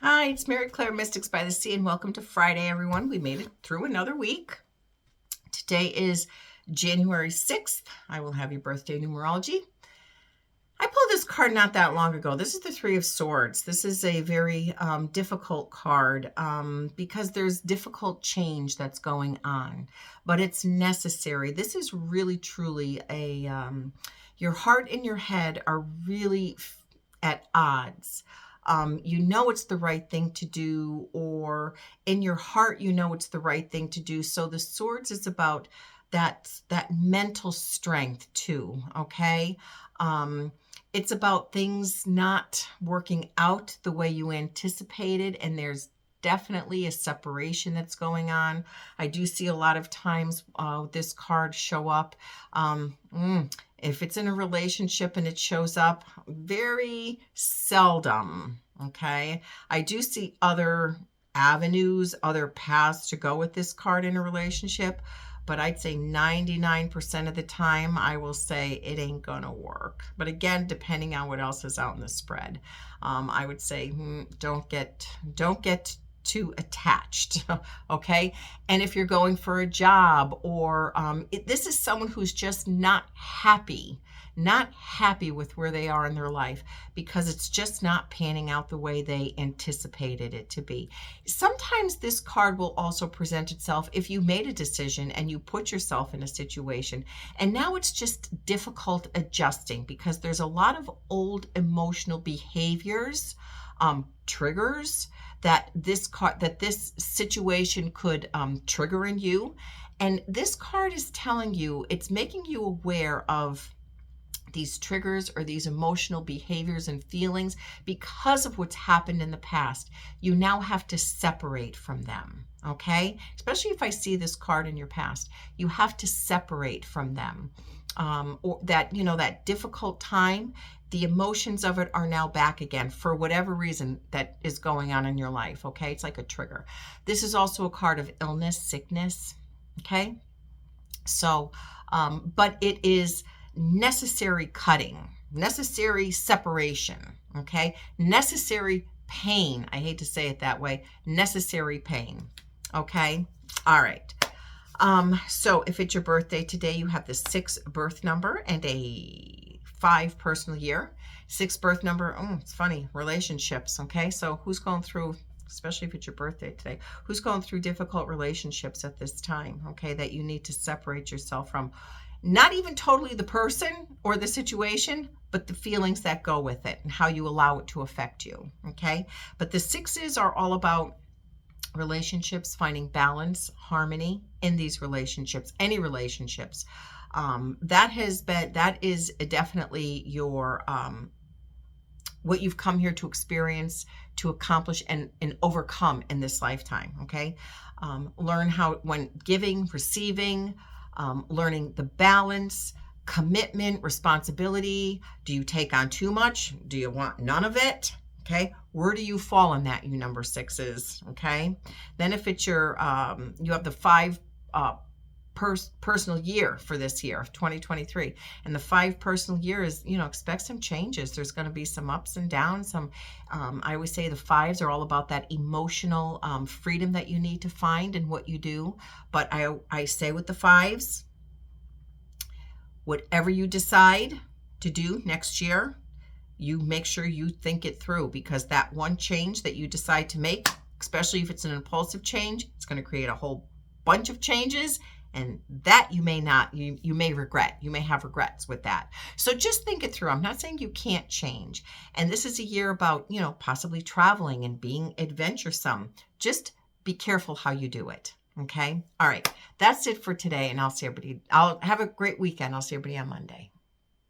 Hi, it's Mary Clare, Mystics by the Sea, and welcome to Friday, everyone. We made it through another week. Today is January 6th. I will have your birthday numerology. I pulled this card not that long ago. This is the Three of Swords. This is a very difficult card because there's difficult change that's going on, but it's necessary. This is really, truly a, your heart and your head are really at odds. You know it's the right thing to do, or in your heart you know it's the right thing to do. So the swords is about that mental strength too, okay? It's about things not working out the way you anticipated, and there's definitely a separation that's going on. I do see a lot of times this card show up. If it's in a relationship and it shows up, very seldom, okay? I do see other avenues, other paths to go with this card in a relationship, but I'd say 99% of the time, I will say it ain't gonna work. But again, depending on what else is out in the spread, I would say don't get too attached, okay? And if you're going for a job, or this is someone who's just not happy with where they are in their life because it's just not panning out the way they anticipated it to be. Sometimes this card will also present itself if you made a decision and you put yourself in a situation and now it's just difficult adjusting because there's a lot of old emotional behaviors, triggers that this situation could trigger in you. And this card is telling you, it's making you aware of these triggers or these emotional behaviors and feelings because of what's happened in the past. You now have to separate from them, okay? Especially if I see this card in your past, you have to separate from them. Or that, that difficult time, the emotions of it are now back again for whatever reason that is going on in your life, okay? It's like a trigger. This is also a card of illness, sickness, okay? So, but it is necessary cutting, necessary separation, okay? Necessary pain. I hate to say it that way. Necessary pain, okay? All right. So if it's your birthday today, you have the 6 birth number and a 5 personal year. 6 birth number, it's funny, relationships, okay? So who's going through, especially if it's your birthday today, who's going through difficult relationships at this time, okay, that you need to separate yourself from? Not even totally the person or the situation, but the feelings that go with it and how you allow it to affect you, okay? But the 6s are all about relationships, finding balance, harmony in these relationships, any relationships. That is definitely your, what you've come here to experience, to accomplish and overcome in this lifetime, okay? Learn how, when giving, receiving, learning the balance, commitment, responsibility. Do you take on too much? Do you want none of it? Okay, where do you fall in that, you number 6s? Okay, then if it's your, you have the 5 personal year for this year of 2023, and the 5 personal year is, expect some changes. There's going to be some ups and downs. Some, I always say the 5s are all about that emotional freedom that you need to find in what you do. But I say with the 5s, whatever you decide to do next year, you make sure you think it through, because that one change that you decide to make, especially if it's an impulsive change, it's going to create a whole bunch of changes, and that you may not, you may regret. You may have regrets with that. So just think it through. I'm not saying you can't change. And this is a year about, possibly traveling and being adventuresome. Just be careful how you do it. Okay. All right. That's it for today. And I'll see everybody. I'll have a great weekend. I'll see everybody on Monday.